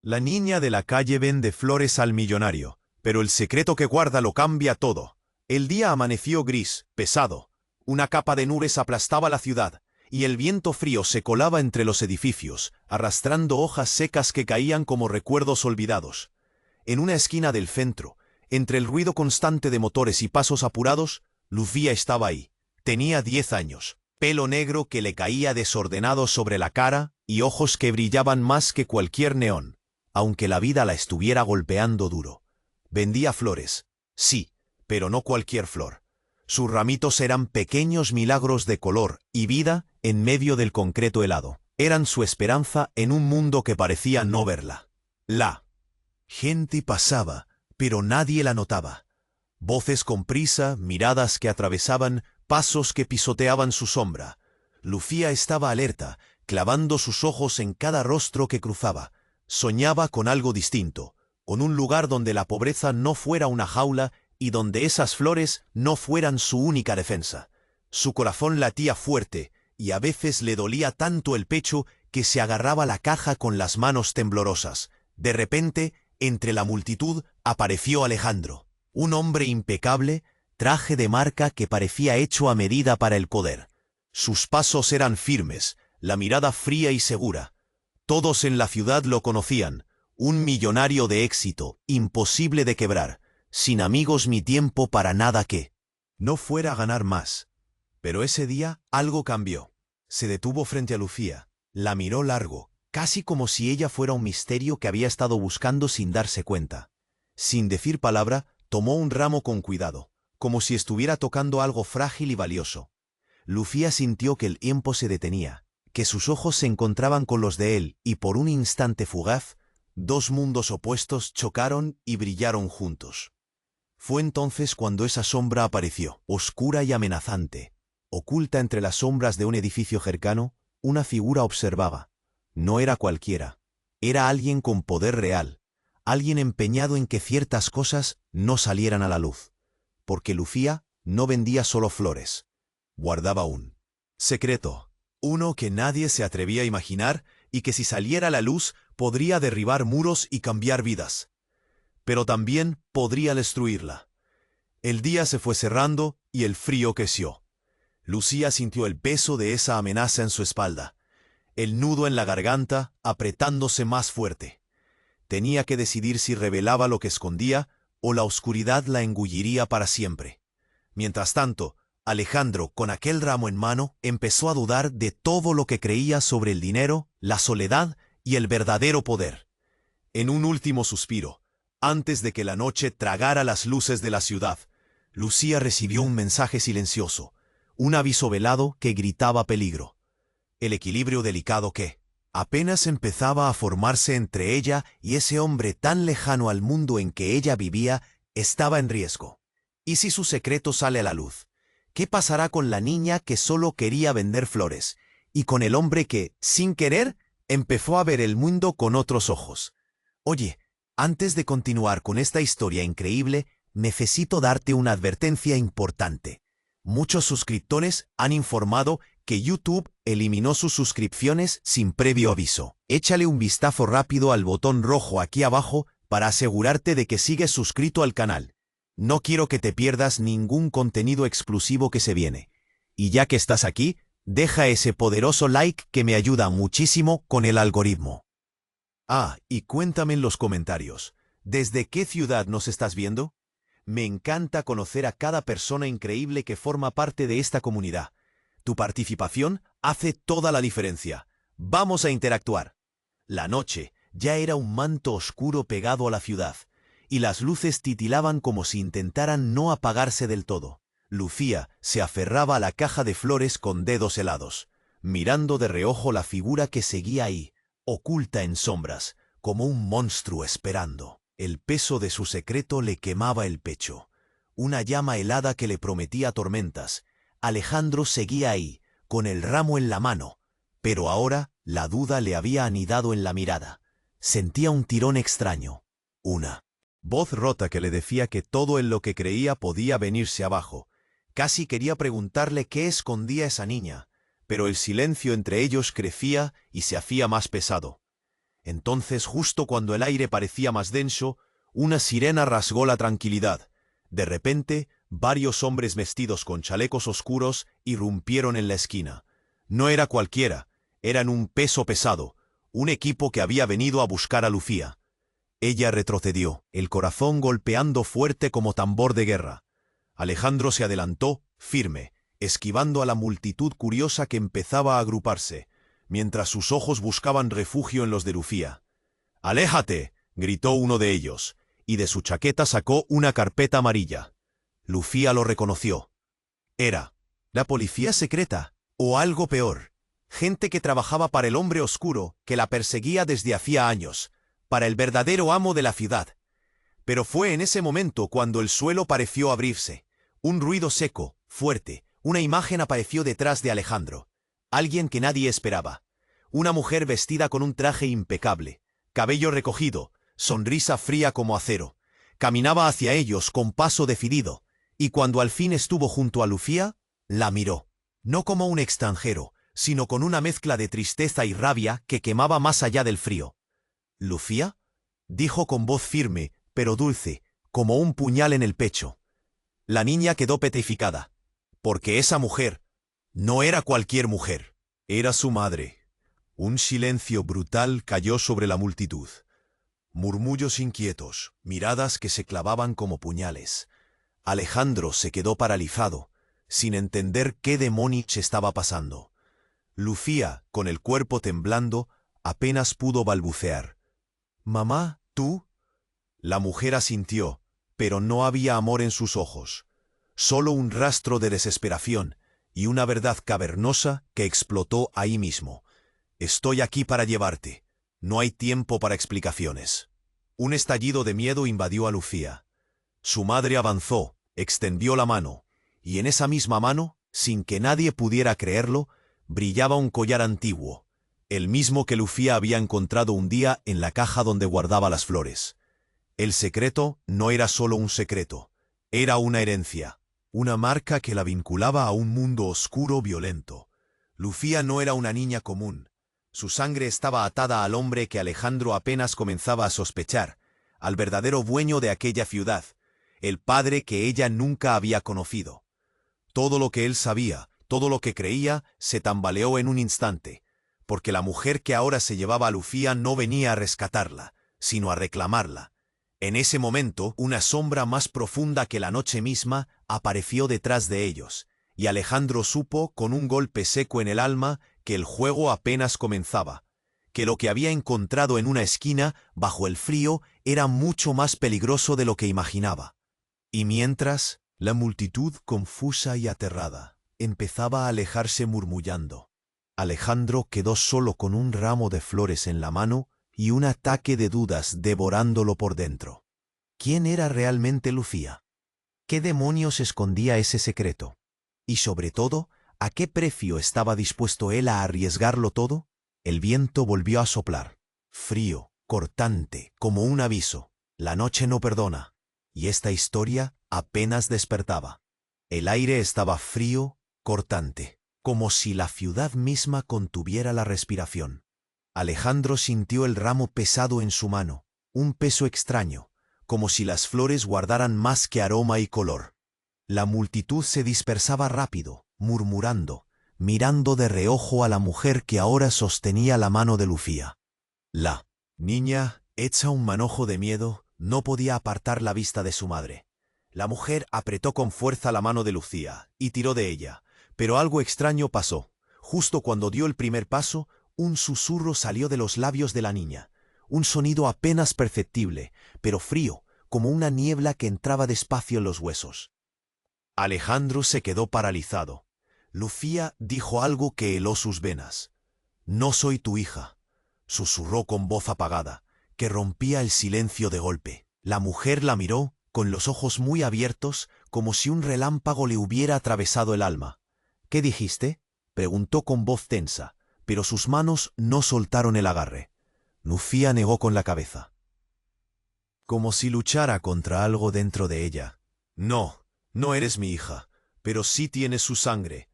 La niña de la calle vende flores al millonario, pero el secreto que guarda lo cambia todo. El día amaneció gris, pesado. Una capa de nubes aplastaba la ciudad, y el viento frío se colaba entre los edificios, arrastrando hojas secas que caían como recuerdos olvidados. En una esquina del centro, entre el ruido constante de motores y pasos apurados, Lucía estaba ahí. Tenía 10 años, pelo negro que le caía desordenado sobre la cara y ojos que brillaban más que cualquier neón, aunque la vida la estuviera golpeando duro. Vendía flores, sí, pero no cualquier flor. Sus ramitos eran pequeños milagros de color y vida en medio del concreto helado. Eran su esperanza en un mundo que parecía no verla. La gente pasaba, pero nadie la notaba. Voces con prisa, miradas que atravesaban, pasos que pisoteaban su sombra. Lucía estaba alerta, clavando sus ojos en cada rostro que cruzaba. Soñaba con algo distinto, con un lugar donde la pobreza no fuera una jaula y donde esas flores no fueran su única defensa. Su corazón latía fuerte y a veces le dolía tanto el pecho que se agarraba la caja con las manos temblorosas. De repente, entre la multitud, apareció Alejandro, un hombre impecable, traje de marca que parecía hecho a medida para el poder. Sus pasos eran firmes, la mirada fría y segura. Todos en la ciudad lo conocían, un millonario de éxito, imposible de quebrar, sin amigos ni tiempo para nada que no fuera a ganar más. Pero ese día algo cambió. Se detuvo frente a Lucía, la miró largo, casi como si ella fuera un misterio que había estado buscando sin darse cuenta. Sin decir palabra, tomó un ramo con cuidado, como si estuviera tocando algo frágil y valioso. Lucía sintió que el tiempo se detenía, que sus ojos se encontraban con los de él, y por un instante fugaz, dos mundos opuestos chocaron y brillaron juntos. Fue entonces cuando esa sombra apareció, oscura y amenazante. Oculta entre las sombras de un edificio cercano, una figura observaba. No era cualquiera, era alguien con poder real, alguien empeñado en que ciertas cosas no salieran a la luz. Porque Lucía no vendía solo flores, guardaba un secreto, uno que nadie se atrevía a imaginar y que si saliera a la luz podría derribar muros y cambiar vidas. Pero también podría destruirla. El día se fue cerrando y el frío creció. Lucía sintió el peso de esa amenaza en su espalda, el nudo en la garganta apretándose más fuerte. Tenía que decidir si revelaba lo que escondía o la oscuridad la engulliría para siempre. Mientras tanto, Alejandro, con aquel ramo en mano, empezó a dudar de todo lo que creía sobre el dinero, la soledad y el verdadero poder. En un último suspiro, antes de que la noche tragara las luces de la ciudad, Lucía recibió un mensaje silencioso, un aviso velado que gritaba peligro. El equilibrio delicado que apenas empezaba a formarse entre ella y ese hombre tan lejano al mundo en que ella vivía estaba en riesgo. ¿Y si su secreto sale a la luz? ¿Qué pasará con la niña que solo quería vender flores? Y con el hombre que, sin querer, empezó a ver el mundo con otros ojos. Oye, antes de continuar con esta historia increíble, necesito darte una advertencia importante. Muchos suscriptores han informado que YouTube eliminó sus suscripciones sin previo aviso. Échale un vistazo rápido al botón rojo aquí abajo para asegurarte de que sigues suscrito al canal. No quiero que te pierdas ningún contenido exclusivo que se viene. Y ya que estás aquí, deja ese poderoso like que me ayuda muchísimo con el algoritmo. Ah, y cuéntame en los comentarios, ¿desde qué ciudad nos estás viendo? Me encanta conocer a cada persona increíble que forma parte de esta comunidad. Tu participación hace toda la diferencia. Vamos a interactuar. La noche ya era un manto oscuro pegado a la ciudad, y las luces titilaban como si intentaran no apagarse del todo. Lucía se aferraba a la caja de flores con dedos helados, mirando de reojo la figura que seguía ahí, oculta en sombras, como un monstruo esperando. El peso de su secreto le quemaba el pecho, una llama helada que le prometía tormentas. Alejandro seguía ahí, con el ramo en la mano, pero ahora la duda le había anidado en la mirada. Sentía un tirón extraño, una voz rota que le decía que todo en lo que creía podía venirse abajo. Casi quería preguntarle qué escondía esa niña, pero el silencio entre ellos crecía y se hacía más pesado. Entonces, justo cuando el aire parecía más denso, una sirena rasgó la tranquilidad. De repente, varios hombres vestidos con chalecos oscuros irrumpieron en la esquina. No era cualquiera, eran un peso pesado, un equipo que había venido a buscar a Lucía. Ella retrocedió, el corazón golpeando fuerte como tambor de guerra. Alejandro se adelantó, firme, esquivando a la multitud curiosa que empezaba a agruparse, mientras sus ojos buscaban refugio en los de Lucía. «¡Aléjate!», gritó uno de ellos, y de su chaqueta sacó una carpeta amarilla. Lucía lo reconoció. Era la policía secreta, o algo peor, gente que trabajaba para el hombre oscuro que la perseguía desde hacía años, para el verdadero amo de la ciudad. Pero fue en ese momento cuando el suelo pareció abrirse. Un ruido seco, fuerte, una imagen apareció detrás de Alejandro. Alguien que nadie esperaba. Una mujer vestida con un traje impecable, cabello recogido, sonrisa fría como acero. Caminaba hacia ellos con paso decidido, y cuando al fin estuvo junto a Lucía, la miró. No como un extranjero, sino con una mezcla de tristeza y rabia que quemaba más allá del frío. «¿Lucía?», dijo con voz firme, pero dulce, como un puñal en el pecho. La niña quedó petrificada, porque esa mujer no era cualquier mujer, era su madre. Un silencio brutal cayó sobre la multitud. Murmullos inquietos, miradas que se clavaban como puñales. Alejandro se quedó paralizado, sin entender qué demonios estaba pasando. Lucía, con el cuerpo temblando, apenas pudo balbucear. «Mamá, ¿tú?». La mujer asintió, pero no había amor en sus ojos, solo un rastro de desesperación y una verdad cavernosa que explotó ahí mismo. «Estoy aquí para llevarte. No hay tiempo para explicaciones». Un estallido de miedo invadió a Lucía. Su madre avanzó, extendió la mano, y en esa misma mano, sin que nadie pudiera creerlo, brillaba un collar antiguo, el mismo que Lucía había encontrado un día en la caja donde guardaba las flores. El secreto no era solo un secreto, era una herencia, una marca que la vinculaba a un mundo oscuro violento. Lucía no era una niña común. Su sangre estaba atada al hombre que Alejandro apenas comenzaba a sospechar, al verdadero dueño de aquella ciudad, el padre que ella nunca había conocido. Todo lo que él sabía, todo lo que creía, se tambaleó en un instante, porque la mujer que ahora se llevaba a Lucía no venía a rescatarla, sino a reclamarla. En ese momento, una sombra más profunda que la noche misma apareció detrás de ellos, y Alejandro supo, con un golpe seco en el alma, que el juego apenas comenzaba, que lo que había encontrado en una esquina, bajo el frío, era mucho más peligroso de lo que imaginaba. Y mientras, la multitud, confusa y aterrada, empezaba a alejarse murmullando. Alejandro quedó solo con un ramo de flores en la mano y un ataque de dudas devorándolo por dentro. ¿Quién era realmente Lucía? ¿Qué demonios escondía ese secreto? Y sobre todo, ¿a qué precio estaba dispuesto él a arriesgarlo todo? El viento volvió a soplar, frío, cortante, como un aviso. La noche no perdona, y esta historia apenas despertaba. El aire estaba frío, cortante, como si la ciudad misma contuviera la respiración. Alejandro sintió el ramo pesado en su mano, un peso extraño, como si las flores guardaran más que aroma y color. La multitud se dispersaba rápido, murmurando, mirando de reojo a la mujer que ahora sostenía la mano de Lucía. La niña, hecha un manojo de miedo, no podía apartar la vista de su madre. La mujer apretó con fuerza la mano de Lucía y tiró de ella, pero algo extraño pasó. Justo cuando dio el primer paso, un susurro salió de los labios de la niña, un sonido apenas perceptible, pero frío, como una niebla que entraba despacio en los huesos. Alejandro se quedó paralizado. Lucía dijo algo que heló sus venas. «No soy tu hija», susurró con voz apagada, que rompía el silencio de golpe. La mujer la miró, con los ojos muy abiertos, como si un relámpago le hubiera atravesado el alma. «¿Qué dijiste?», preguntó con voz tensa, pero sus manos no soltaron el agarre. Lucía negó con la cabeza, como si luchara contra algo dentro de ella. «No, no eres mi hija, pero sí tienes su sangre».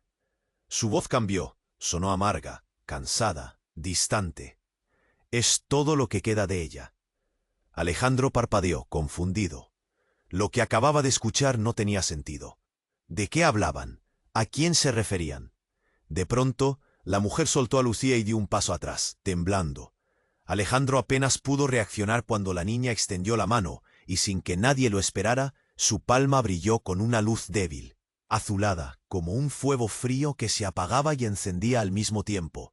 Su voz cambió, sonó amarga, cansada, distante. Es todo lo que queda de ella. Alejandro parpadeó, confundido. Lo que acababa de escuchar no tenía sentido. ¿De qué hablaban? ¿A quién se referían? De pronto, la mujer soltó a Lucía y dio un paso atrás, temblando. Alejandro apenas pudo reaccionar cuando la niña extendió la mano, y sin que nadie lo esperara, su palma brilló con una luz débil, azulada, como un fuego frío que se apagaba y encendía al mismo tiempo.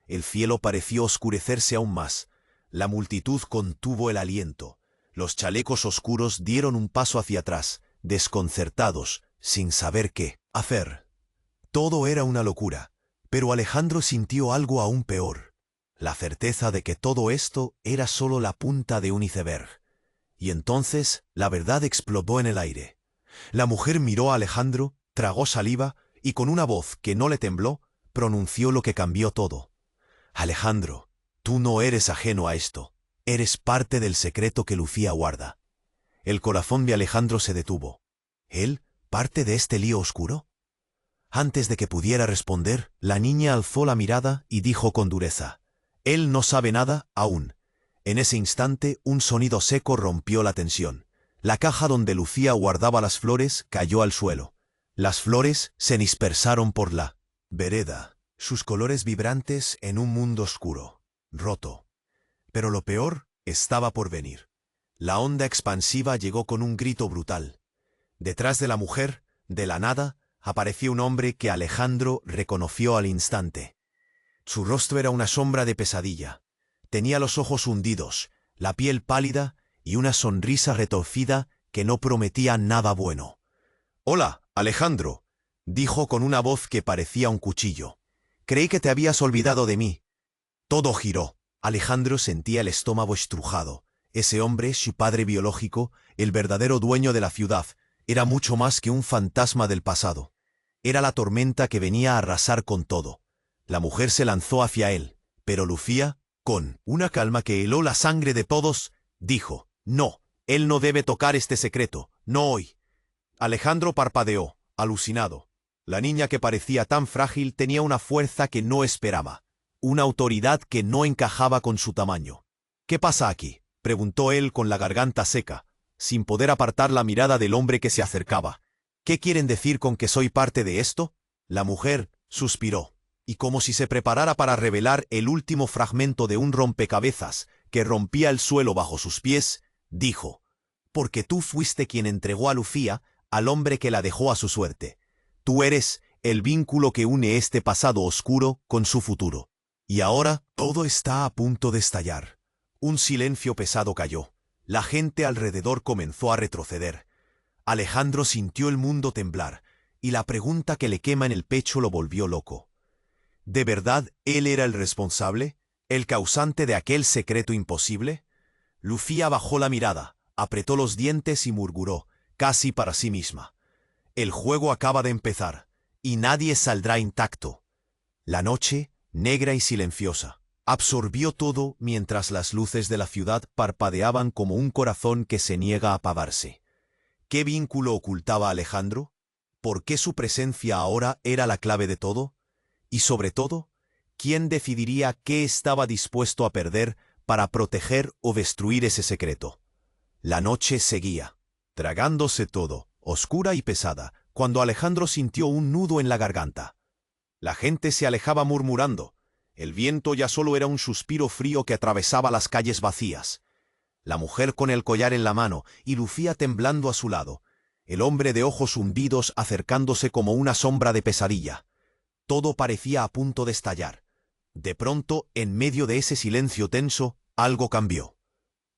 El cielo pareció oscurecerse aún más. La multitud contuvo el aliento. Los chalecos oscuros dieron un paso hacia atrás, desconcertados, sin saber qué hacer. Todo era una locura, pero Alejandro sintió algo aún peor. La certeza de que todo esto era solo la punta de un iceberg. Y entonces la verdad explotó en el aire. La mujer miró a Alejandro, tragó saliva y con una voz que no le tembló, pronunció lo que cambió todo. Alejandro, tú no eres ajeno a esto. Eres parte del secreto que Lucía guarda. El corazón de Alejandro se detuvo. ¿Él, parte de este lío oscuro? Antes de que pudiera responder, la niña alzó la mirada y dijo con dureza: Él no sabe nada aún. En ese instante, un sonido seco rompió la tensión. La caja donde Lucía guardaba las flores cayó al suelo. Las flores se dispersaron por la vereda, sus colores vibrantes en un mundo oscuro, roto. Pero lo peor estaba por venir. La onda expansiva llegó con un grito brutal. Detrás de la mujer, de la nada, apareció un hombre que Alejandro reconoció al instante. Su rostro era una sombra de pesadilla. Tenía los ojos hundidos, la piel pálida y una sonrisa retorcida que no prometía nada bueno. «Hola, Alejandro», dijo con una voz que parecía un cuchillo. «Creí que te habías olvidado de mí». Todo giró. Alejandro sentía el estómago estrujado. Ese hombre, su padre biológico, el verdadero dueño de la ciudad, era mucho más que un fantasma del pasado. Era la tormenta que venía a arrasar con todo. La mujer se lanzó hacia él, pero Lucía, con una calma que heló la sangre de todos, dijo: «No, él no debe tocar este secreto, no hoy». Alejandro parpadeó, alucinado. La niña que parecía tan frágil tenía una fuerza que no esperaba, una autoridad que no encajaba con su tamaño. «¿Qué pasa aquí?», preguntó él con la garganta seca, sin poder apartar la mirada del hombre que se acercaba. «¿Qué quieren decir con que soy parte de esto?». La mujer suspiró, y como si se preparara para revelar el último fragmento de un rompecabezas que rompía el suelo bajo sus pies, dijo: «Porque tú fuiste quien entregó a Lucía al hombre que la dejó a su suerte. Tú eres el vínculo que une este pasado oscuro con su futuro». Y ahora todo está a punto de estallar. Un silencio pesado cayó. La gente alrededor comenzó a retroceder. Alejandro sintió el mundo temblar, y la pregunta que le quema en el pecho lo volvió loco. ¿De verdad él era el responsable? ¿El causante de aquel secreto imposible? Lucía bajó la mirada, apretó los dientes y murmuró, casi para sí misma: «El juego acaba de empezar, y nadie saldrá intacto». La noche, negra y silenciosa, absorbió todo mientras las luces de la ciudad parpadeaban como un corazón que se niega a apagarse. ¿Qué vínculo ocultaba Alejandro? ¿Por qué su presencia ahora era la clave de todo? Y sobre todo, ¿quién decidiría qué estaba dispuesto a perder para proteger o destruir ese secreto? La noche seguía, tragándose todo, oscura y pesada, cuando Alejandro sintió un nudo en la garganta. La gente se alejaba murmurando. El viento ya solo era un suspiro frío que atravesaba las calles vacías. La mujer con el collar en la mano y Lucía temblando a su lado. El hombre de ojos hundidos acercándose como una sombra de pesadilla. Todo parecía a punto de estallar. De pronto, en medio de ese silencio tenso, algo cambió.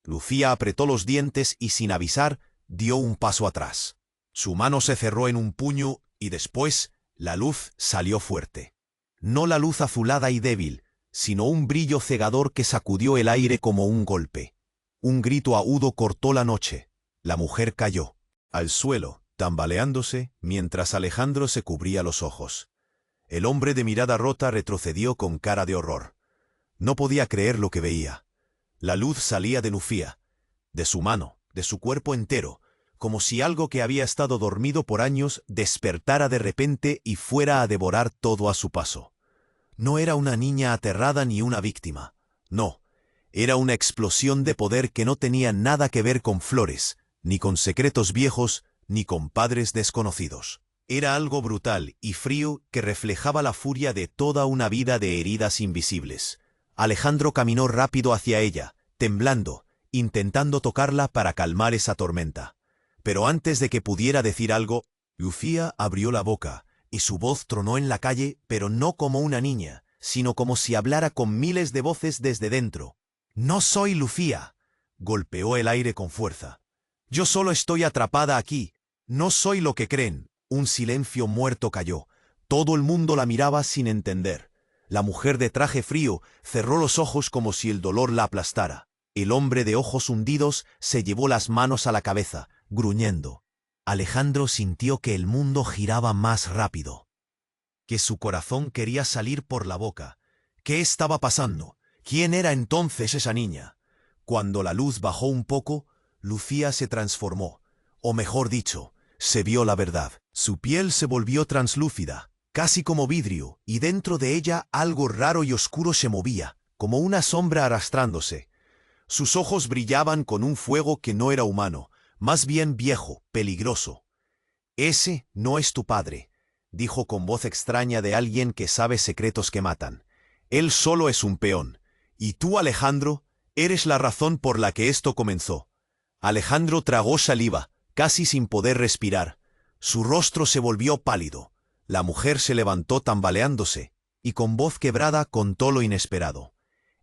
Lucía apretó los dientes y sin avisar, dio un paso atrás. Su mano se cerró en un puño y después la luz salió fuerte. No la luz azulada y débil, sino un brillo cegador que sacudió el aire como un golpe. Un grito agudo cortó la noche. La mujer cayó al suelo, tambaleándose, mientras Alejandro se cubría los ojos. El hombre de mirada rota retrocedió con cara de horror. No podía creer lo que veía. La luz salía de Lucía, de su mano, de su cuerpo entero, como si algo que había estado dormido por años despertara de repente y fuera a devorar todo a su paso. No era una niña aterrada ni una víctima. No, Era una explosión de poder que no tenía nada que ver con flores, ni con secretos viejos, ni con padres desconocidos. Era algo brutal y frío que reflejaba la furia de toda una vida de heridas invisibles. Alejandro caminó rápido hacia ella, temblando, intentando tocarla para calmar esa tormenta. Pero antes de que pudiera decir algo, Lucía abrió la boca, y su voz tronó en la calle, pero no como una niña, sino como si hablara con miles de voces desde dentro. «No soy Lucía», golpeó el aire con fuerza. «Yo solo estoy atrapada aquí. No soy lo que creen». Un silencio muerto cayó. Todo el mundo la miraba sin entender. La mujer de traje frío cerró los ojos como si el dolor la aplastara. El hombre de ojos hundidos se llevó las manos a la cabeza, gruñendo. Alejandro sintió que el mundo giraba más rápido, que su corazón quería salir por la boca. ¿Qué estaba pasando? ¿Quién era entonces esa niña? Cuando la luz bajó un poco, Lucía se transformó, o mejor dicho, se vio la verdad. Su piel se volvió translúcida, casi como vidrio, y dentro de ella algo raro y oscuro se movía, como una sombra arrastrándose. Sus ojos brillaban con un fuego que no era humano, más bien viejo, peligroso. «Ese no es tu padre», dijo con voz extraña de alguien que sabe secretos que matan. «Él solo es un peón. Y tú, Alejandro, eres la razón por la que esto comenzó». Alejandro tragó saliva, casi sin poder respirar. Su rostro se volvió pálido. La mujer se levantó tambaleándose, y con voz quebrada contó lo inesperado.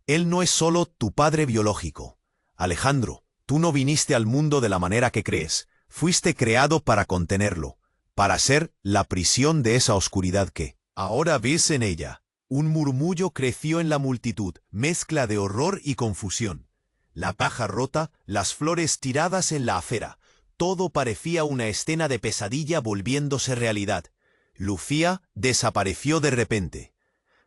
«Él no es solo tu padre biológico. Alejandro, tú no viniste al mundo de la manera que crees. Fuiste creado para contenerlo, para ser la prisión de esa oscuridad que ahora ves en ella». Un murmullo creció en la multitud, mezcla de horror y confusión. La paja rota, las flores tiradas en la acera. Todo parecía una escena de pesadilla volviéndose realidad. Lucía desapareció de repente.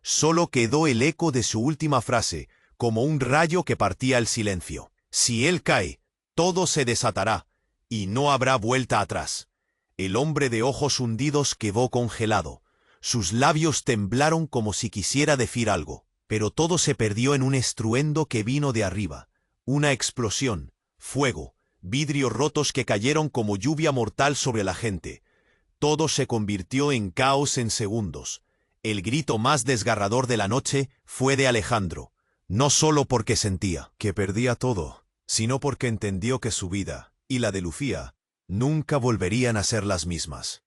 Solo quedó el eco de su última frase, como un rayo que partía el silencio. «Si él cae, todo se desatará, y no habrá vuelta atrás». El hombre de ojos hundidos quedó congelado. Sus labios temblaron como si quisiera decir algo, pero todo se perdió en un estruendo que vino de arriba. Una explosión, fuego, vidrios rotos que cayeron como lluvia mortal sobre la gente. Todo se convirtió en caos en segundos. El grito más desgarrador de la noche fue de Alejandro, no solo porque sentía que perdía todo, sino porque entendió que su vida, y la de Lucía, nunca volverían a ser las mismas.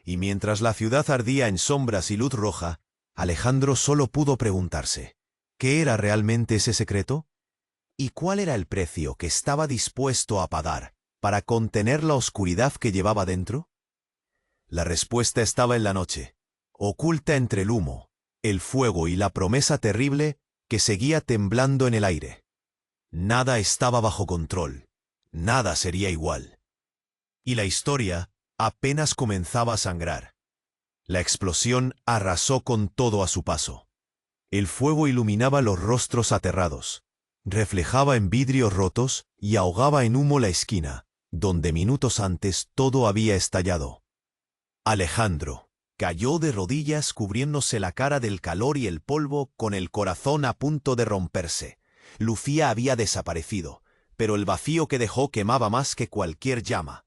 Y mientras la ciudad ardía en sombras y luz roja, Alejandro solo pudo preguntarse, ¿qué era realmente ese secreto? ¿Y cuál era el precio que estaba dispuesto a pagar para contener la oscuridad que llevaba dentro? La respuesta estaba en la noche, oculta entre el humo, el fuego y la promesa terrible que seguía temblando en el aire. Nada estaba bajo control, nada sería igual. Y la historia apenas comenzaba a sangrar. La explosión arrasó con todo a su paso. El fuego iluminaba los rostros aterrados, reflejaba en vidrios rotos y ahogaba en humo la esquina, donde minutos antes todo había estallado. Alejandro cayó de rodillas cubriéndose la cara del calor y el polvo, con el corazón a punto de romperse. Lucía había desaparecido, pero el vacío que dejó quemaba más que cualquier llama.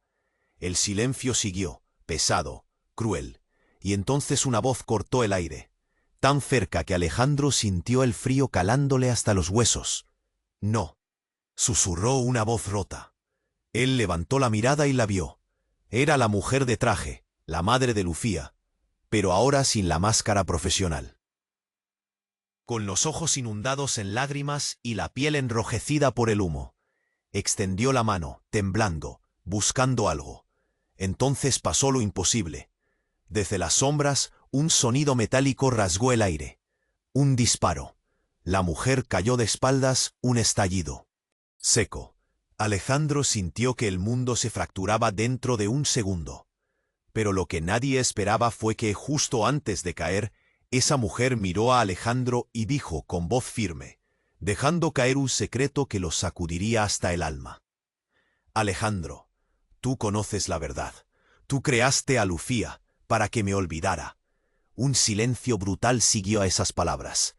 El silencio siguió, pesado, cruel, y entonces una voz cortó el aire, tan cerca que Alejandro sintió el frío calándole hasta los huesos. «No», susurró una voz rota. Él levantó la mirada y la vio. Era la mujer de traje, la madre de Lucía, pero ahora sin la máscara profesional. Con los ojos inundados en lágrimas y la piel enrojecida por el humo, extendió la mano, temblando, buscando algo. Entonces pasó lo imposible. Desde las sombras, un sonido metálico rasgó el aire. Un disparo. La mujer cayó de espaldas, un estallido. Seco. Alejandro sintió que el mundo se fracturaba dentro de un segundo. Pero lo que nadie esperaba fue que, justo antes de caer, esa mujer miró a Alejandro y dijo con voz firme, dejando caer un secreto que lo sacudiría hasta el alma. «Alejandro, tú conoces la verdad. Tú creaste a Lucía para que me olvidara». Un silencio brutal siguió a esas palabras.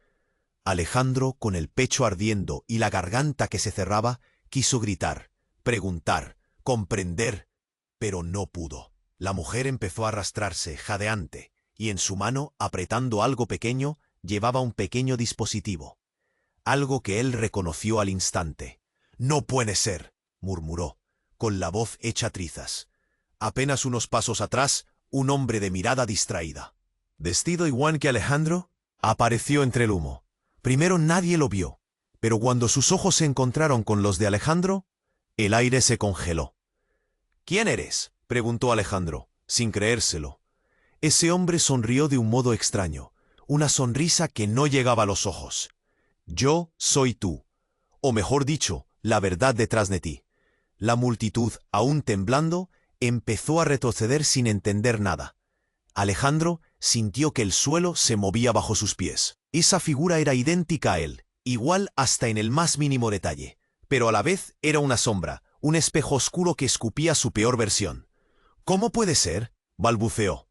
Alejandro, con el pecho ardiendo y la garganta que se cerraba, quiso gritar, preguntar, comprender, pero no pudo. La mujer empezó a arrastrarse, jadeante, y en su mano, apretando algo pequeño, llevaba un pequeño dispositivo. Algo que él reconoció al instante. «No puede ser», murmuró, con la voz hecha trizas. Apenas unos pasos atrás, un hombre de mirada distraída, vestido igual que Alejandro, apareció entre el humo. Primero nadie lo vio, pero cuando sus ojos se encontraron con los de Alejandro, el aire se congeló. «¿Quién eres?», preguntó Alejandro, sin creérselo. Ese hombre sonrió de un modo extraño, una sonrisa que no llegaba a los ojos. «Yo soy tú, o mejor dicho, la verdad detrás de ti». La multitud, aún temblando, empezó a retroceder sin entender nada. Alejandro sintió que el suelo se movía bajo sus pies. Esa figura era idéntica a él, igual hasta en el más mínimo detalle, pero a la vez era una sombra, un espejo oscuro que escupía su peor versión. «¿Cómo puede ser?», balbuceó.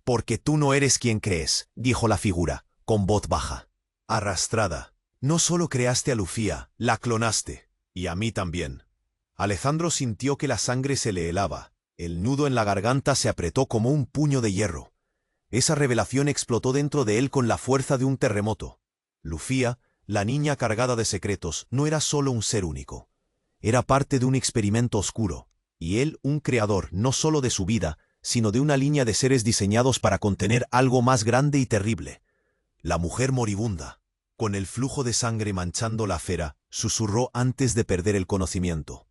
«Porque tú no eres quien crees», dijo la figura, con voz baja. «Arrastrada. No solo creaste a Lucía, la clonaste. Y a mí también». Alejandro sintió que la sangre se le helaba. El nudo en la garganta se apretó como un puño de hierro. Esa revelación explotó dentro de él con la fuerza de un terremoto. Lucía, la niña cargada de secretos, no era solo un ser único. Era parte de un experimento oscuro, y él un creador no solo de su vida, sino de una línea de seres diseñados para contener algo más grande y terrible. La mujer moribunda, con el flujo de sangre manchando la acera, susurró antes de perder el conocimiento.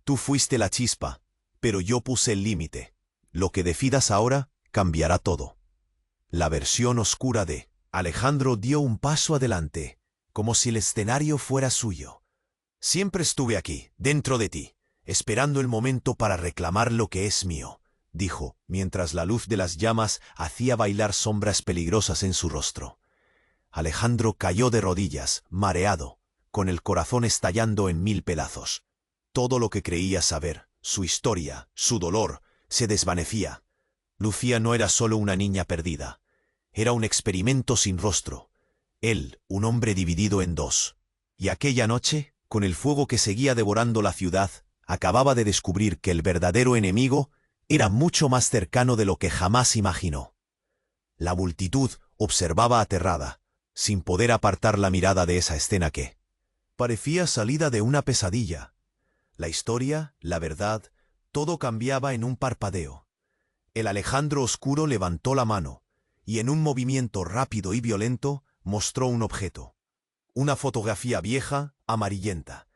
«Tú fuiste la chispa, pero yo puse el límite. Lo que decidas ahora cambiará todo». La versión oscura de Alejandro dio un paso adelante, como si el escenario fuera suyo. «Siempre estuve aquí, dentro de ti, esperando el momento para reclamar lo que es mío», dijo, mientras la luz de las llamas hacía bailar sombras peligrosas en su rostro. Alejandro cayó de rodillas, mareado, con el corazón estallando en 1000 pedazos. Todo lo que creía saber, su historia, su dolor, se desvanecía. Lucía no era solo una niña perdida. Era un experimento sin rostro. Él, un hombre dividido en dos. Y aquella noche, con el fuego que seguía devorando la ciudad, acababa de descubrir que el verdadero enemigo era mucho más cercano de lo que jamás imaginó. La multitud observaba aterrada, sin poder apartar la mirada de esa escena que parecía salida de una pesadilla. La historia, la verdad, todo cambiaba en un parpadeo. El Alejandro oscuro levantó la mano, y en un movimiento rápido y violento mostró un objeto. Una fotografía vieja, amarillenta.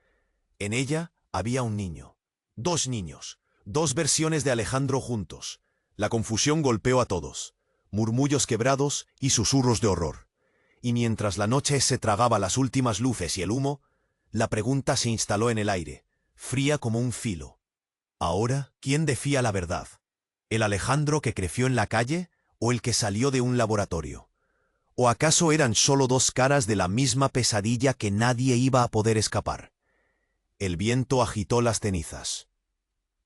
En ella había un niño. 2 niños. 2 versiones de Alejandro juntos. La confusión golpeó a todos. Murmullos quebrados y susurros de horror. Y mientras la noche se tragaba las últimas luces y el humo, la pregunta se instaló en el aire, fría como un filo. Ahora, ¿quién decía la verdad? ¿El Alejandro que creció en la calle o el que salió de un laboratorio? ¿O acaso eran solo 2 caras de la misma pesadilla que nadie iba a poder escapar? El viento agitó las cenizas.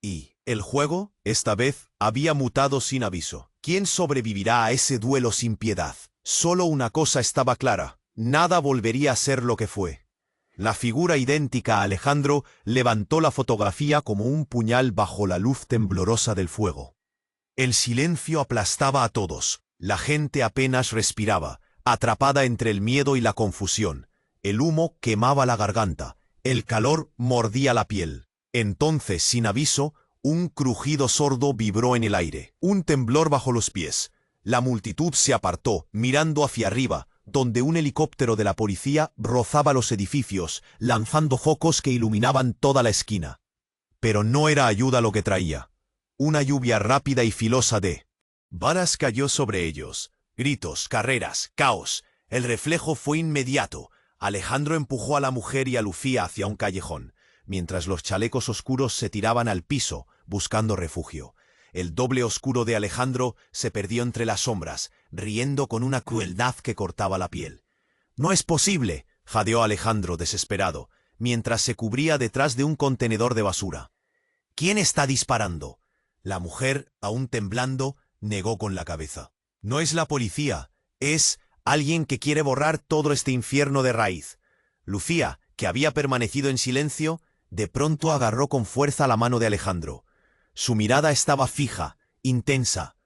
Y el juego, esta vez, había mutado sin aviso. ¿Quién sobrevivirá a ese duelo sin piedad? Solo una cosa estaba clara: nada volvería a ser lo que fue. La figura idéntica a Alejandro levantó la fotografía como un puñal bajo la luz temblorosa del fuego. El silencio aplastaba a todos. La gente apenas respiraba, atrapada entre el miedo y la confusión. El humo quemaba la garganta. El calor mordía la piel. Entonces, sin aviso, un crujido sordo vibró en el aire. Un temblor bajo los pies. La multitud se apartó, mirando hacia arriba, donde un helicóptero de la policía rozaba los edificios, lanzando focos que iluminaban toda la esquina. Pero no era ayuda lo que traía. Una lluvia rápida y filosa de balas cayó sobre ellos. Gritos, carreras, caos. El reflejo fue inmediato. Alejandro empujó a la mujer y a Lucía hacia un callejón, mientras los chalecos oscuros se tiraban al piso, buscando refugio. El doble oscuro de Alejandro se perdió entre las sombras, riendo con una crueldad que cortaba la piel. «No es posible», jadeó Alejandro desesperado, mientras se cubría detrás de un contenedor de basura. «¿Quién está disparando?». La mujer, aún temblando, negó con la cabeza. «No es la policía, es Alguien que quiere borrar todo este infierno de raíz. Lucía, que había permanecido en silencio, de pronto agarró con fuerza la mano de Alejandro. Su mirada estaba fija, intensa.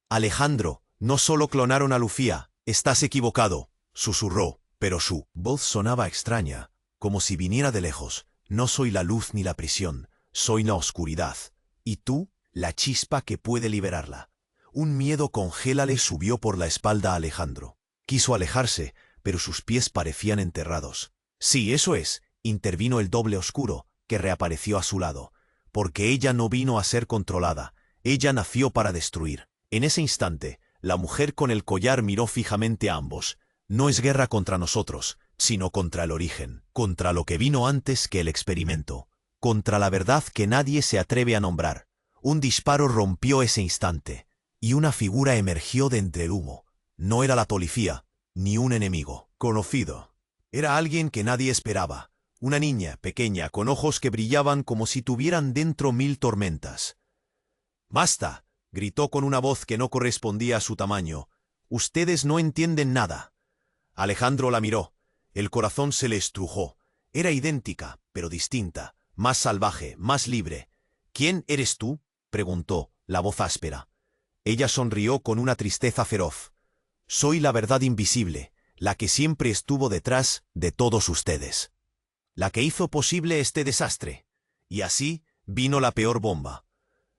Alejandro, no solo clonaron a Lucía, estás equivocado, susurró, pero su voz sonaba extraña, como si viniera de lejos. No soy la luz ni la prisión, soy la oscuridad. Y tú, la chispa que puede liberarla. Un miedo congela le subió por la espalda a Alejandro. Quiso alejarse, pero sus pies parecían enterrados. Sí, eso es, intervino el doble oscuro, que reapareció a su lado. Porque ella no vino a ser controlada, ella nació para destruir. En ese instante, la mujer con el collar miró fijamente a ambos. No es guerra contra nosotros, sino contra el origen, contra lo que vino antes que el experimento, contra la verdad que nadie se atreve a nombrar. Un disparo rompió ese instante, y una figura emergió de entre el humo. No era la policía, ni un enemigo conocido. Era alguien que nadie esperaba, una niña pequeña con ojos que brillaban como si tuvieran dentro 1000 tormentas. «¡Basta!», gritó con una voz que no correspondía a su tamaño. «Ustedes no entienden nada». Alejandro la miró. El corazón se le estrujó. Era idéntica, pero distinta, más salvaje, más libre. «¿Quién eres tú?», preguntó, la voz áspera. Ella sonrió con una tristeza feroz. «Soy la verdad invisible, la que siempre estuvo detrás de todos ustedes. La que hizo posible este desastre». Y así vino la peor bomba.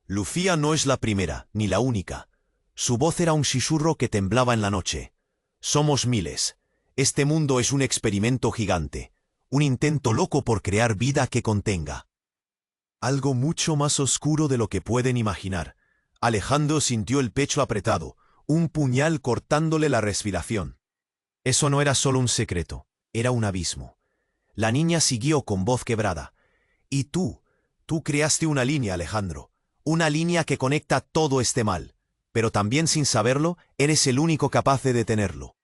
Lucía no es la primera, ni la única. Su voz era un susurro que temblaba en la noche. «Somos miles. Este mundo es un experimento gigante, un intento loco por crear vida que contenga». Algo mucho más oscuro de lo que pueden imaginar. Alejandro sintió el pecho apretado, un puñal cortándole la respiración. Eso no era solo un secreto, era un abismo. La niña siguió con voz quebrada. «Y tú creaste una línea, Alejandro, una línea que conecta todo este mal, pero también sin saberlo, eres el único capaz de detenerlo».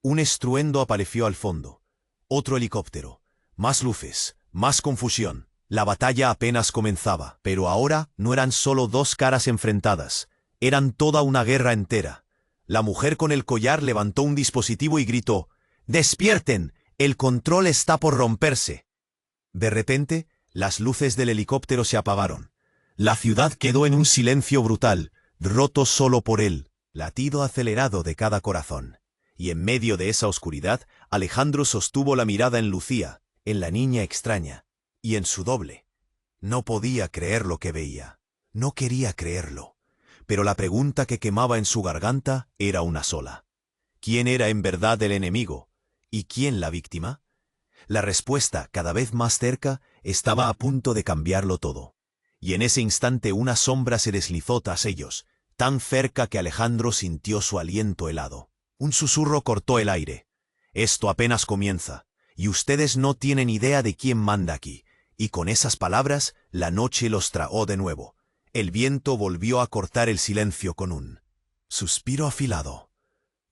Un estruendo apareció al fondo. Otro helicóptero. Más luces, más confusión. La batalla apenas comenzaba, pero ahora no eran solo dos caras enfrentadas, eran toda una guerra entera. La mujer con el collar levantó un dispositivo y gritó: «¡Despierten! El control está por romperse». De repente, las luces del helicóptero se apagaron. La ciudad quedó en un silencio brutal, roto solo por el latido acelerado de cada corazón. Y en medio de esa oscuridad, Alejandro sostuvo la mirada en Lucía, en la niña extraña, y en su doble. No podía creer lo que veía. No quería creerlo. Pero la pregunta que quemaba en su garganta era una sola. ¿Quién era en verdad el enemigo? ¿Y quién la víctima? La respuesta, cada vez más cerca, estaba a punto de cambiarlo todo. Y en ese instante una sombra se deslizó tras ellos, tan cerca que Alejandro sintió su aliento helado. Un susurro cortó el aire. «Esto apenas comienza, y ustedes no tienen idea de quién manda aquí». Y con esas palabras, la noche los tragó de nuevo. El viento volvió a cortar el silencio con un suspiro afilado.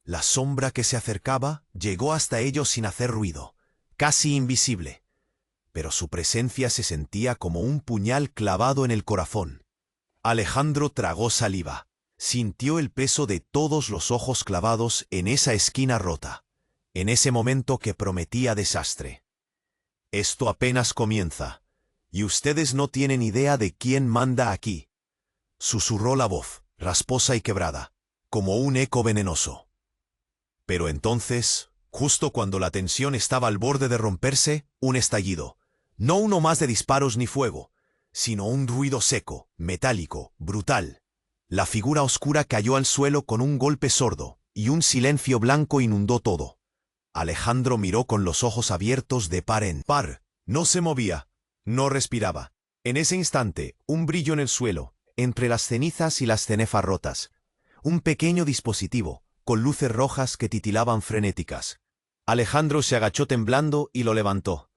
La sombra que se acercaba llegó hasta ellos sin hacer ruido, casi invisible. Pero su presencia se sentía como un puñal clavado en el corazón. Alejandro tragó saliva. Sintió el peso de todos los ojos clavados en esa esquina rota, en ese momento que prometía desastre. «Esto apenas comienza, y ustedes no tienen idea de quién manda aquí», susurró la voz, rasposa y quebrada, como un eco venenoso. Pero entonces, justo cuando la tensión estaba al borde de romperse, un estallido. No uno más de disparos ni fuego, sino un ruido seco, metálico, brutal. La figura oscura cayó al suelo con un golpe sordo, y un silencio blanco inundó todo. Alejandro miró con los ojos abiertos de par en par. No se movía, no respiraba. En ese instante, un brillo en el suelo, entre las cenizas y las cenefas rotas. Un pequeño dispositivo, con luces rojas que titilaban frenéticas. Alejandro se agachó temblando y lo levantó.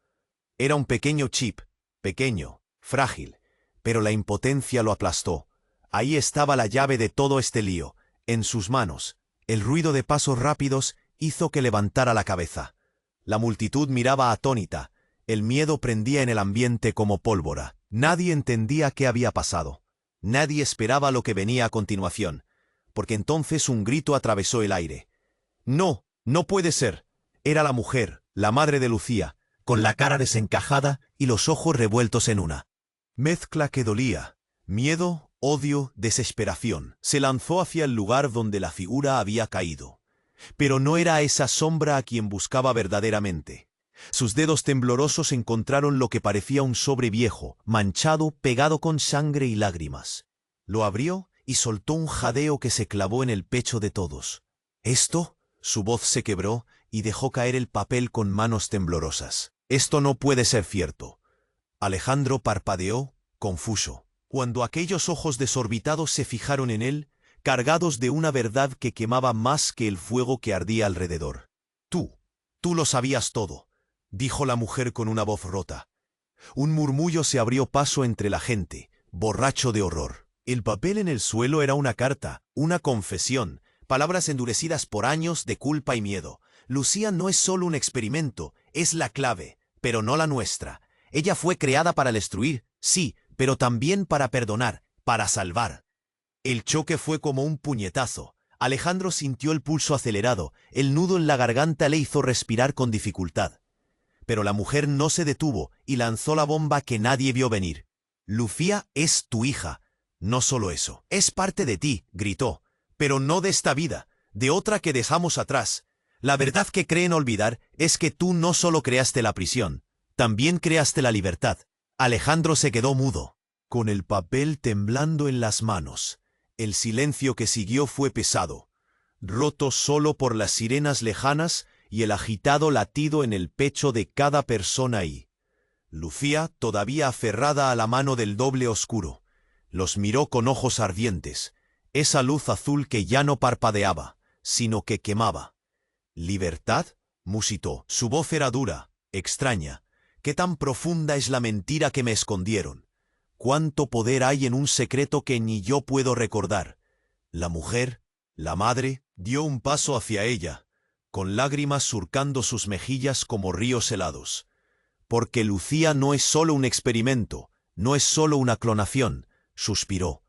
Era un pequeño chip, pequeño, frágil, pero la impotencia lo aplastó. Ahí estaba la llave de todo este lío, en sus manos. El ruido de pasos rápidos hizo que levantara la cabeza. La multitud miraba atónita. El miedo prendía en el ambiente como pólvora. Nadie entendía qué había pasado. Nadie esperaba lo que venía a continuación, porque entonces un grito atravesó el aire. «¡No!», No puede ser. Era la mujer, la madre de Lucía, con la cara desencajada y los ojos revueltos en una mezcla que dolía. Miedo, odio, desesperación. Se lanzó hacia el lugar donde la figura había caído. Pero no era esa sombra a quien buscaba verdaderamente. Sus dedos temblorosos encontraron lo que parecía un sobre viejo, manchado, pegado con sangre y lágrimas. Lo abrió y soltó un jadeo que se clavó en el pecho de todos. ¿Esto? Su voz se quebró y dejó caer el papel con manos temblorosas. Esto no puede ser cierto. Alejandro parpadeó, confuso. Cuando aquellos ojos desorbitados se fijaron en él, cargados de una verdad que quemaba más que el fuego que ardía alrededor. Tú lo sabías todo, dijo la mujer con una voz rota. Un murmullo se abrió paso entre la gente, borracho de horror. El papel en el suelo era una carta, una confesión, palabras endurecidas por años de culpa y miedo. Lucía no es solo un experimento, es la clave, pero no la nuestra. Ella fue creada para destruir, sí, pero también para perdonar, para salvar. El choque fue como un puñetazo. Alejandro sintió el pulso acelerado, el nudo en la garganta le hizo respirar con dificultad. Pero la mujer no se detuvo y lanzó la bomba que nadie vio venir. Lucía es tu hija. No solo eso, es parte de ti, gritó. Pero no de esta vida, de otra que dejamos atrás. La verdad que creen olvidar es que tú no solo creaste la prisión, también creaste la libertad. Alejandro se quedó mudo, con el papel temblando en las manos. El silencio que siguió fue pesado, roto solo por las sirenas lejanas y el agitado latido en el pecho de cada persona ahí. Lucía, todavía aferrada a la mano del doble oscuro, los miró con ojos ardientes, esa luz azul que ya no parpadeaba, sino que quemaba. ¿Libertad? Musitó. Su voz era dura, extraña. ¿Qué tan profunda es la mentira que me escondieron? ¿Cuánto poder hay en un secreto que ni yo puedo recordar? La mujer, la madre, dio un paso hacia ella, con lágrimas surcando sus mejillas como ríos helados. Porque Lucía no es solo un experimento, no es solo una clonación, suspiró.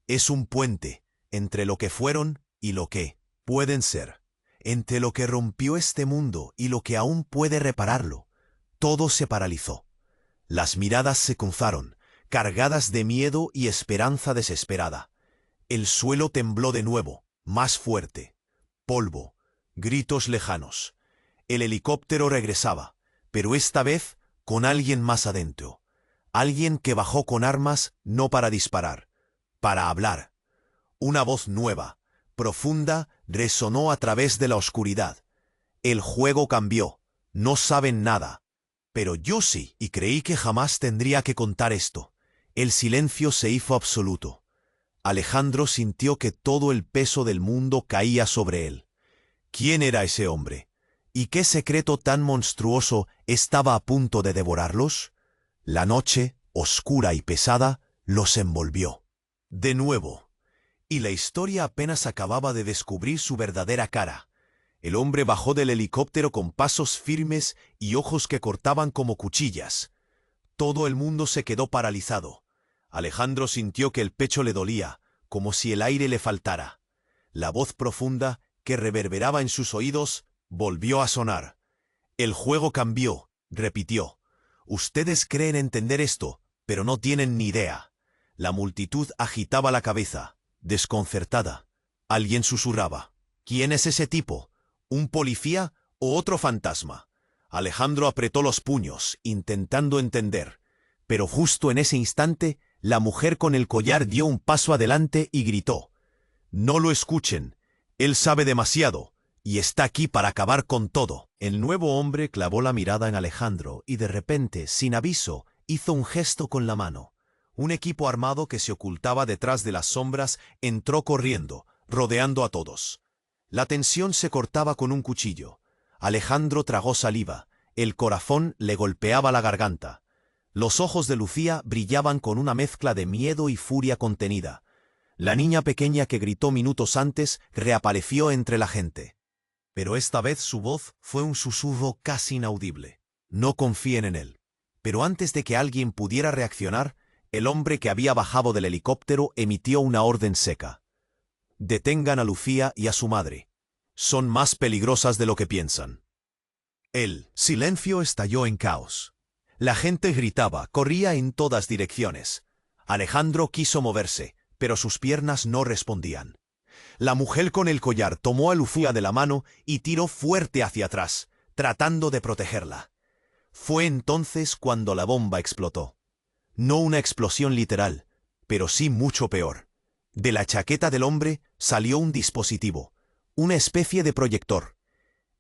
Es un puente entre lo que fueron y lo que pueden ser, entre lo que rompió este mundo y lo que aún puede repararlo. Todo se paralizó. Las miradas se cruzaron, cargadas de miedo y esperanza desesperada. El suelo tembló de nuevo, más fuerte. Polvo, gritos lejanos. El helicóptero regresaba, pero esta vez con alguien más adentro. Alguien que bajó con armas no para disparar, para hablar. Una voz nueva, profunda, resonó a través de la oscuridad. El juego cambió. No saben nada. Pero yo sí, y creí que jamás tendría que contar esto. El silencio se hizo absoluto. Alejandro sintió que todo el peso del mundo caía sobre él. ¿Quién era ese hombre? ¿Y qué secreto tan monstruoso estaba a punto de devorarlos? La noche, oscura y pesada, los envolvió. De nuevo. Y la historia apenas acababa de descubrir su verdadera cara. El hombre bajó del helicóptero con pasos firmes y ojos que cortaban como cuchillas. Todo el mundo se quedó paralizado. Alejandro sintió que el pecho le dolía, como si el aire le faltara. La voz profunda, que reverberaba en sus oídos, volvió a sonar. El juego cambió, repitió. Ustedes creen entender esto, pero no tienen ni idea. La multitud agitaba la cabeza, desconcertada. Alguien susurraba. ¿Quién es ese tipo? ¿Un policía o otro fantasma? Alejandro apretó los puños, intentando entender. Pero justo en ese instante, la mujer con el collar dio un paso adelante y gritó. No lo escuchen. Él sabe demasiado, y está aquí para acabar con todo. El nuevo hombre clavó la mirada en Alejandro y de repente, sin aviso, hizo un gesto con la mano. Un equipo armado que se ocultaba detrás de las sombras entró corriendo, rodeando a todos. La tensión se cortaba con un cuchillo. Alejandro tragó saliva, el corazón le golpeaba la garganta. Los ojos de Lucía brillaban con una mezcla de miedo y furia contenida. La niña pequeña que gritó minutos antes reapareció entre la gente. Pero esta vez su voz fue un susurro casi inaudible. No confíen en él. Pero antes de que alguien pudiera reaccionar, el hombre que había bajado del helicóptero emitió una orden seca. Detengan a Lucía y a su madre. Son más peligrosas de lo que piensan. El silencio estalló en caos. La gente gritaba, corría en todas direcciones. Alejandro quiso moverse, pero sus piernas no respondían. La mujer con el collar tomó a Lucía de la mano y tiró fuerte hacia atrás, tratando de protegerla. Fue entonces cuando la bomba explotó. No una explosión literal, pero sí mucho peor. De la chaqueta del hombre salió un dispositivo, una especie de proyector.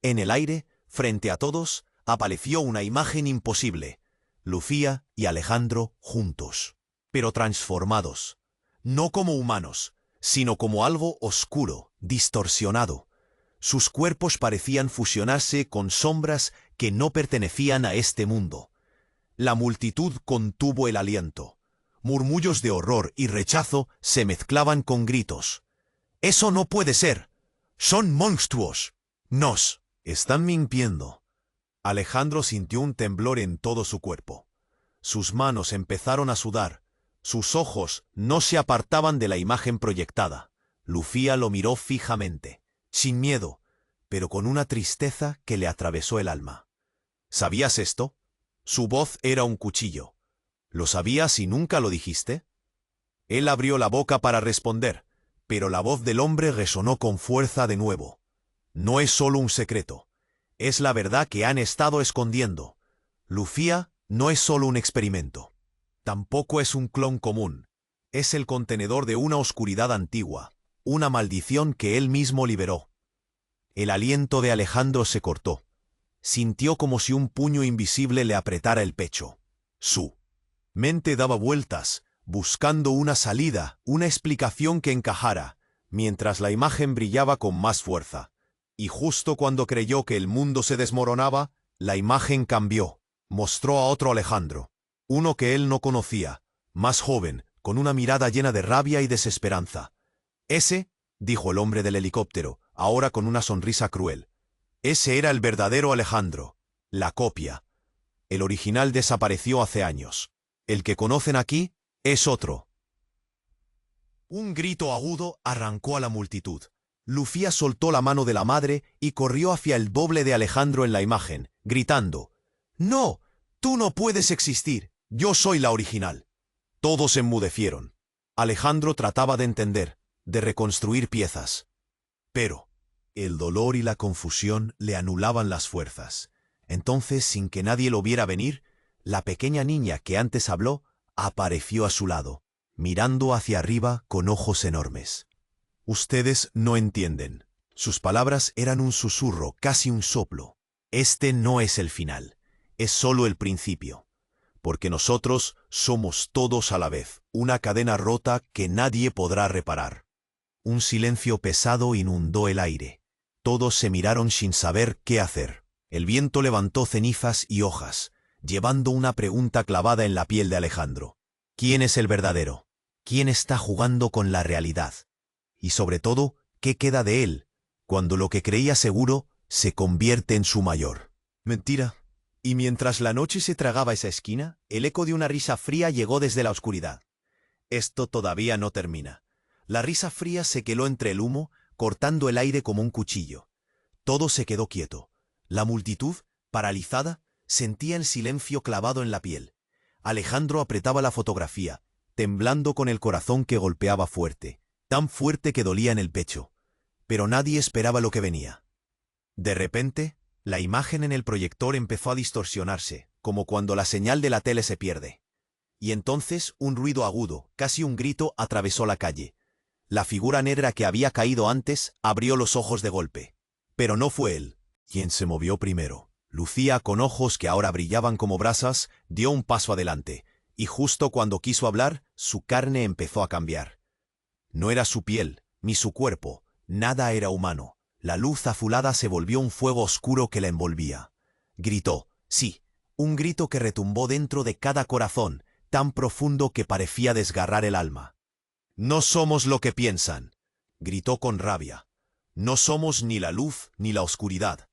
En el aire, frente a todos, apareció una imagen imposible. Lucía y Alejandro juntos, pero transformados. No como humanos, sino como algo oscuro, distorsionado. Sus cuerpos parecían fusionarse con sombras que no pertenecían a este mundo. La multitud contuvo el aliento. Murmullos de horror y rechazo se mezclaban con gritos. «¡Eso no puede ser! ¡Son monstruos! ¡Nos están mintiendo!». Alejandro sintió un temblor en todo su cuerpo. Sus manos empezaron a sudar. Sus ojos no se apartaban de la imagen proyectada. Lucía lo miró fijamente, sin miedo, pero con una tristeza que le atravesó el alma. ¿Sabías esto? Su voz era un cuchillo. ¿Lo sabías y nunca lo dijiste? Él abrió la boca para responder, pero la voz del hombre resonó con fuerza de nuevo. No es solo un secreto. Es la verdad que han estado escondiendo. Lucía no es solo un experimento. Tampoco es un clon común. Es el contenedor de una oscuridad antigua, una maldición que él mismo liberó. El aliento de Alejandro se cortó. Sintió como si un puño invisible le apretara el pecho. Su mente daba vueltas, buscando una salida, una explicación que encajara, mientras la imagen brillaba con más fuerza. Y justo cuando creyó que el mundo se desmoronaba, la imagen cambió. Mostró a otro Alejandro. Uno que él no conocía, más joven, con una mirada llena de rabia y desesperanza. «Ese», dijo el hombre del helicóptero, ahora con una sonrisa cruel. «Ese era el verdadero Alejandro, la copia. El original desapareció hace años. El que conocen aquí es otro». Un grito agudo arrancó a la multitud. Lucía soltó la mano de la madre y corrió hacia el doble de Alejandro en la imagen, gritando: «¡No! ¡Tú no puedes existir! Yo soy la original». Todos enmudecieron. Alejandro trataba de entender, de reconstruir piezas. Pero el dolor y la confusión le anulaban las fuerzas. Entonces, sin que nadie lo viera venir, la pequeña niña que antes habló apareció a su lado, mirando hacia arriba con ojos enormes. «Ustedes no entienden». Sus palabras eran un susurro, casi un soplo. «Este no es el final, es solo el principio. Porque nosotros somos todos a la vez, una cadena rota que nadie podrá reparar». Un silencio pesado inundó el aire. Todos se miraron sin saber qué hacer. El viento levantó cenizas y hojas, llevando una pregunta clavada en la piel de Alejandro. ¿Quién es el verdadero? ¿Quién está jugando con la realidad? Y sobre todo, ¿qué queda de él, cuando lo que creía seguro se convierte en su mayor mentira? Y mientras la noche se tragaba esa esquina, el eco de una risa fría llegó desde la oscuridad. «Esto todavía no termina». La risa fría se queló entre el humo, cortando el aire como un cuchillo. Todo se quedó quieto. La multitud, paralizada, sentía el silencio clavado en la piel. Alejandro apretaba la fotografía, temblando con el corazón que golpeaba fuerte, tan fuerte que dolía en el pecho. Pero nadie esperaba lo que venía. De repente, la imagen en el proyector empezó a distorsionarse, como cuando la señal de la tele se pierde. Y entonces un ruido agudo, casi un grito, atravesó la calle. La figura negra que había caído antes abrió los ojos de golpe. Pero no fue él quien se movió primero. Lucía, con ojos que ahora brillaban como brasas, dio un paso adelante, y justo cuando quiso hablar, su carne empezó a cambiar. No era su piel, ni su cuerpo, nada era humano. La luz azulada se volvió un fuego oscuro que la envolvía. Gritó, sí, un grito que retumbó dentro de cada corazón, tan profundo que parecía desgarrar el alma. «No somos lo que piensan», gritó con rabia. «No somos ni la luz ni la oscuridad.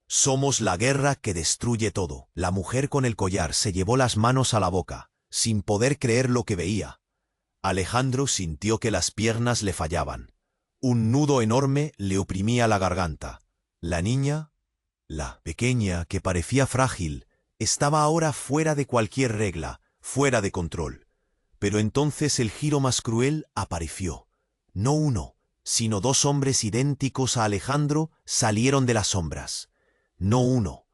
Somos la guerra que destruye todo». La mujer con el collar se llevó las manos a la boca, sin poder creer lo que veía. Alejandro sintió que las piernas le fallaban. Un nudo enorme le oprimía la garganta. La niña, la pequeña que parecía frágil, estaba ahora fuera de cualquier regla, fuera de control. Pero entonces el giro más cruel apareció. No uno, sino dos hombres idénticos a Alejandro salieron de las sombras. No uno,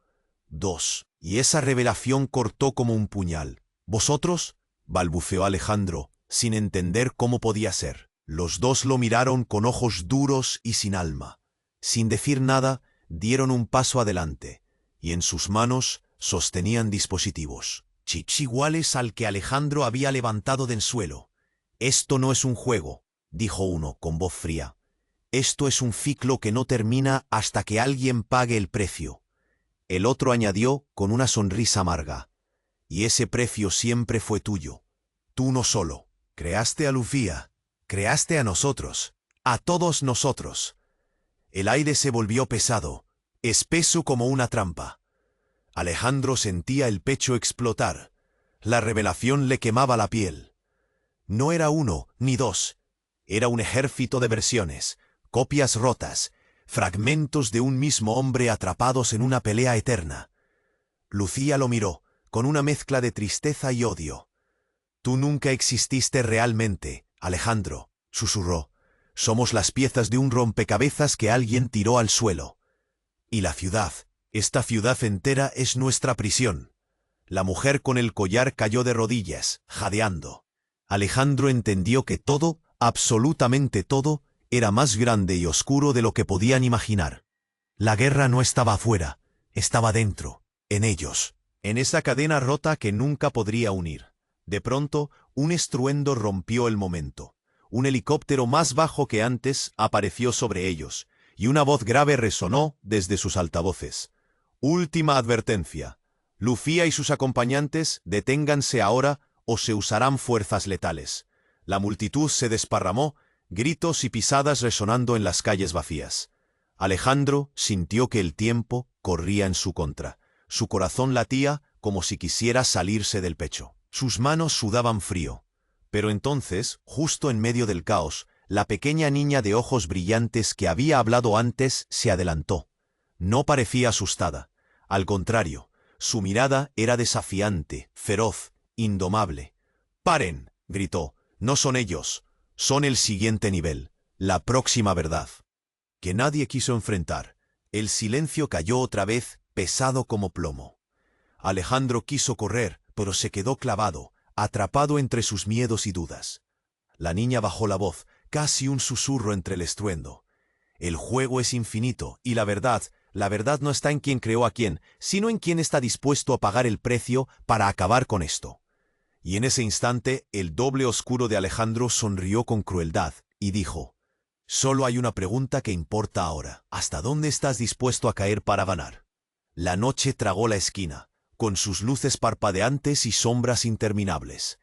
dos. Y esa revelación cortó como un puñal. ¿Vosotros? Balbuceó Alejandro, sin entender cómo podía ser. Los dos lo miraron con ojos duros y sin alma. Sin decir nada, dieron un paso adelante, y en sus manos sostenían dispositivos, chips iguales al que Alejandro había levantado del suelo. «Esto no es un juego», dijo uno con voz fría. «Esto es un ciclo que no termina hasta que alguien pague el precio». El otro añadió con una sonrisa amarga: «Y ese precio siempre fue tuyo. Tú no solo. Creaste a Lucía, creaste a nosotros, a todos nosotros». El aire se volvió pesado, espeso como una trampa. Alejandro sentía el pecho explotar. La revelación le quemaba la piel. No era uno ni dos. Era un ejército de versiones, copias rotas, fragmentos de un mismo hombre atrapados en una pelea eterna. Lucía lo miró, con una mezcla de tristeza y odio. «Tú nunca exististe realmente, Alejandro», susurró. «Somos las piezas de un rompecabezas que alguien tiró al suelo. Y la ciudad, esta ciudad entera es nuestra prisión». La mujer con el collar cayó de rodillas, jadeando. Alejandro entendió que todo, absolutamente todo, era más grande y oscuro de lo que podían imaginar. La guerra no estaba afuera, estaba dentro, en ellos, en esa cadena rota que nunca podría unir. De pronto, un estruendo rompió el momento. Un helicóptero más bajo que antes apareció sobre ellos, y una voz grave resonó desde sus altavoces. «Última advertencia. Lucía y sus acompañantes, deténganse ahora o se usarán fuerzas letales». La multitud se desparramó, gritos y pisadas resonando en las calles vacías. Alejandro sintió que el tiempo corría en su contra. Su corazón latía como si quisiera salirse del pecho. Sus manos sudaban frío. Pero entonces, justo en medio del caos, la pequeña niña de ojos brillantes que había hablado antes se adelantó. No parecía asustada. Al contrario, su mirada era desafiante, feroz, indomable. «¡Paren!», gritó. «No son ellos. Son el siguiente nivel, la próxima verdad». Que nadie quiso enfrentar. El silencio cayó otra vez, pesado como plomo. Alejandro quiso correr, pero se quedó clavado, atrapado entre sus miedos y dudas. La niña bajó la voz, casi un susurro entre el estruendo. «El juego es infinito, y la verdad no está en quien creó a quién, sino en quien está dispuesto a pagar el precio para acabar con esto». Y en ese instante, el doble oscuro de Alejandro sonrió con crueldad, y dijo: «Solo hay una pregunta que importa ahora. ¿Hasta dónde estás dispuesto a caer para ganar?». La noche tragó la esquina, con sus luces parpadeantes y sombras interminables.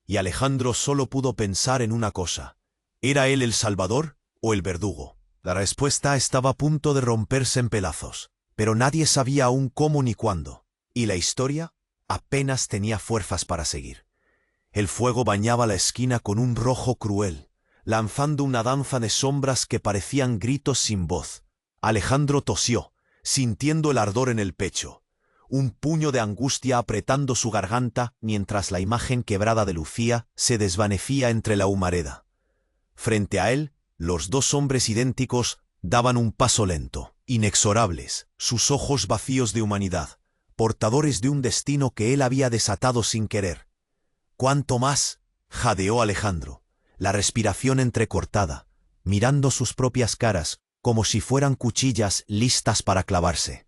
Y Alejandro solo pudo pensar en una cosa: ¿era él el salvador o el verdugo? La respuesta estaba a punto de romperse en pedazos, pero nadie sabía aún cómo ni cuándo. Y la historia apenas tenía fuerzas para seguir. El fuego bañaba la esquina con un rojo cruel, lanzando una danza de sombras que parecían gritos sin voz. Alejandro tosió, sintiendo el ardor en el pecho, un puño de angustia apretando su garganta mientras la imagen quebrada de Lucía se desvanecía entre la humareda. Frente a él, los dos hombres idénticos daban un paso lento, inexorables, sus ojos vacíos de humanidad, portadores de un destino que él había desatado sin querer. «¿Cuánto más?», jadeó Alejandro, la respiración entrecortada, mirando sus propias caras como si fueran cuchillas listas para clavarse.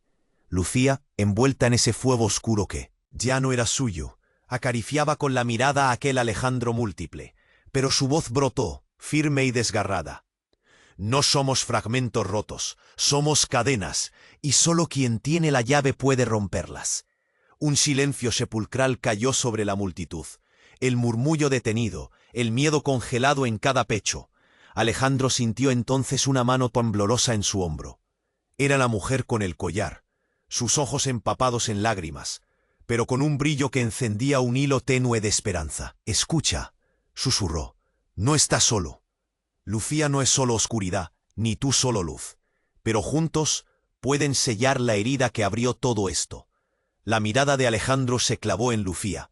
Lucía, envuelta en ese fuego oscuro que ya no era suyo, acariciaba con la mirada a aquel Alejandro múltiple, pero su voz brotó, firme y desgarrada. «No somos fragmentos rotos, somos cadenas, y solo quien tiene la llave puede romperlas». Un silencio sepulcral cayó sobre la multitud, el murmullo detenido, el miedo congelado en cada pecho. Alejandro sintió entonces una mano temblorosa en su hombro. Era la mujer con el collar, sus ojos empapados en lágrimas, pero con un brillo que encendía un hilo tenue de esperanza. «Escucha», susurró, «no estás solo». Lucía no es solo oscuridad, ni tú solo luz. Pero juntos pueden sellar la herida que abrió todo esto. La mirada de Alejandro se clavó en Lucía.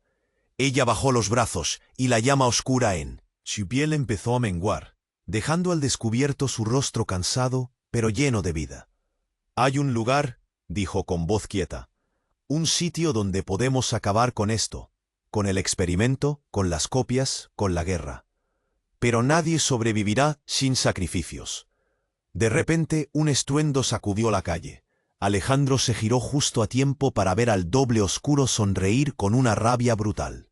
Ella bajó los brazos y la llama oscura en su piel empezó a menguar, dejando al descubierto su rostro cansado, pero lleno de vida. Hay un lugar, dijo con voz quieta. Un sitio donde podemos acabar con esto, con el experimento, con las copias, con la guerra. Pero nadie sobrevivirá sin sacrificios. De repente, un estruendo sacudió la calle. Alejandro se giró justo a tiempo para ver al doble oscuro sonreír con una rabia brutal.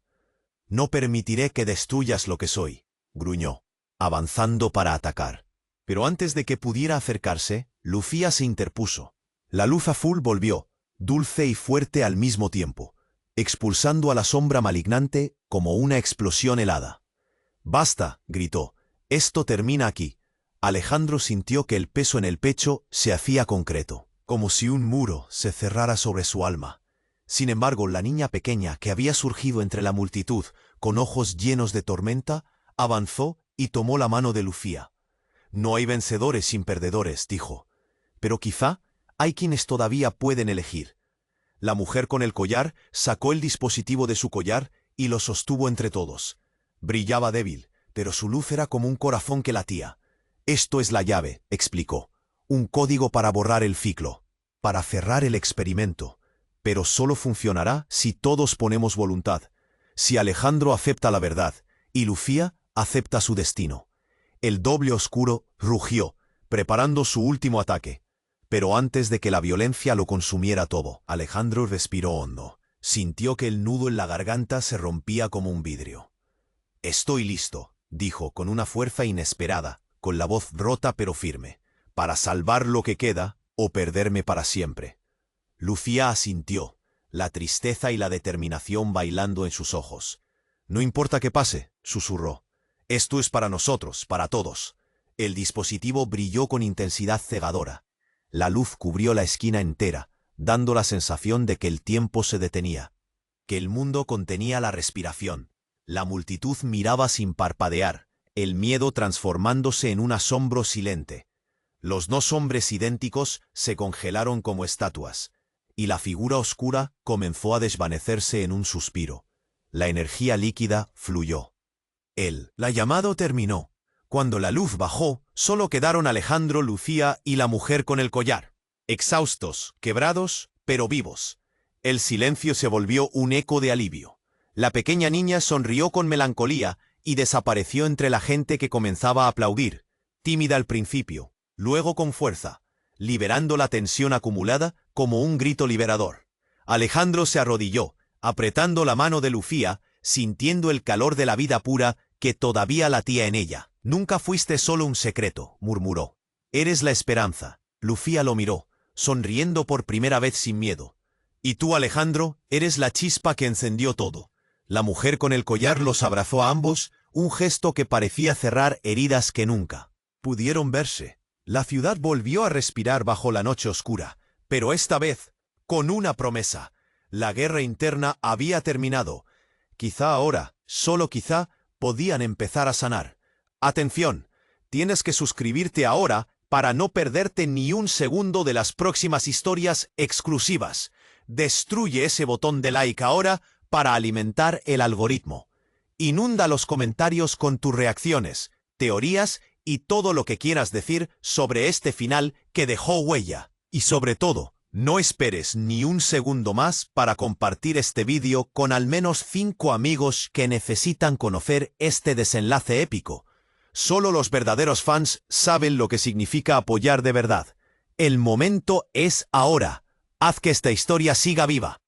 No permitiré que destruyas lo que soy, gruñó, avanzando para atacar. Pero antes de que pudiera acercarse, Lucía se interpuso. La luz azul volvió, dulce y fuerte al mismo tiempo, expulsando a la sombra malignante como una explosión helada. «Basta», gritó, «esto termina aquí». Alejandro sintió que el peso en el pecho se hacía concreto, como si un muro se cerrara sobre su alma. Sin embargo, la niña pequeña que había surgido entre la multitud, con ojos llenos de tormenta, avanzó y tomó la mano de Lucía. «No hay vencedores sin perdedores», dijo. «Pero quizá hay quienes todavía pueden elegir». La mujer con el collar sacó el dispositivo de su collar y lo sostuvo entre todos. Brillaba débil, pero su luz era como un corazón que latía. «Esto es la llave», explicó. «Un código para borrar el ciclo, para cerrar el experimento. Pero solo funcionará si todos ponemos voluntad. Si Alejandro acepta la verdad y Lucía acepta su destino». El doble oscuro rugió, preparando su último ataque. Pero antes de que la violencia lo consumiera todo, Alejandro respiró hondo. Sintió que el nudo en la garganta se rompía como un vidrio. «Estoy listo», dijo con una fuerza inesperada, con la voz rota pero firme, «para salvar lo que queda o perderme para siempre». Lucía asintió, la tristeza y la determinación bailando en sus ojos. «No importa qué pase», susurró. «Esto es para nosotros, para todos». El dispositivo brilló con intensidad cegadora. La luz cubrió la esquina entera, dando la sensación de que el tiempo se detenía, que el mundo contenía la respiración. La multitud miraba sin parpadear, el miedo transformándose en un asombro silente. Los dos hombres idénticos se congelaron como estatuas, y la figura oscura comenzó a desvanecerse en un suspiro. La energía líquida fluyó. La llamada terminó. Cuando la luz bajó, solo quedaron Alejandro, Lucía y la mujer con el collar. Exhaustos, quebrados, pero vivos. El silencio se volvió un eco de alivio. La pequeña niña sonrió con melancolía y desapareció entre la gente que comenzaba a aplaudir, tímida al principio, luego con fuerza, liberando la tensión acumulada como un grito liberador. Alejandro se arrodilló, apretando la mano de Lucía, sintiendo el calor de la vida pura que todavía latía en ella. «Nunca fuiste solo un secreto», murmuró. «Eres la esperanza». Lucía lo miró, sonriendo por primera vez sin miedo. «Y tú, Alejandro, eres la chispa que encendió todo». La mujer con el collar los abrazó a ambos, un gesto que parecía cerrar heridas que nunca pudieron verse. La ciudad volvió a respirar bajo la noche oscura, pero esta vez, con una promesa. La guerra interna había terminado. Quizá ahora, solo quizá, podían empezar a sanar. Atención, tienes que suscribirte ahora para no perderte ni un segundo de las próximas historias exclusivas. Destruye ese botón de like ahora para alimentar el algoritmo. Inunda los comentarios con tus reacciones, teorías y todo lo que quieras decir sobre este final que dejó huella. Y sobre todo, no esperes ni un segundo más para compartir este vídeo con al menos 5 amigos que necesitan conocer este desenlace épico. Solo los verdaderos fans saben lo que significa apoyar de verdad. El momento es ahora. Haz que esta historia siga viva.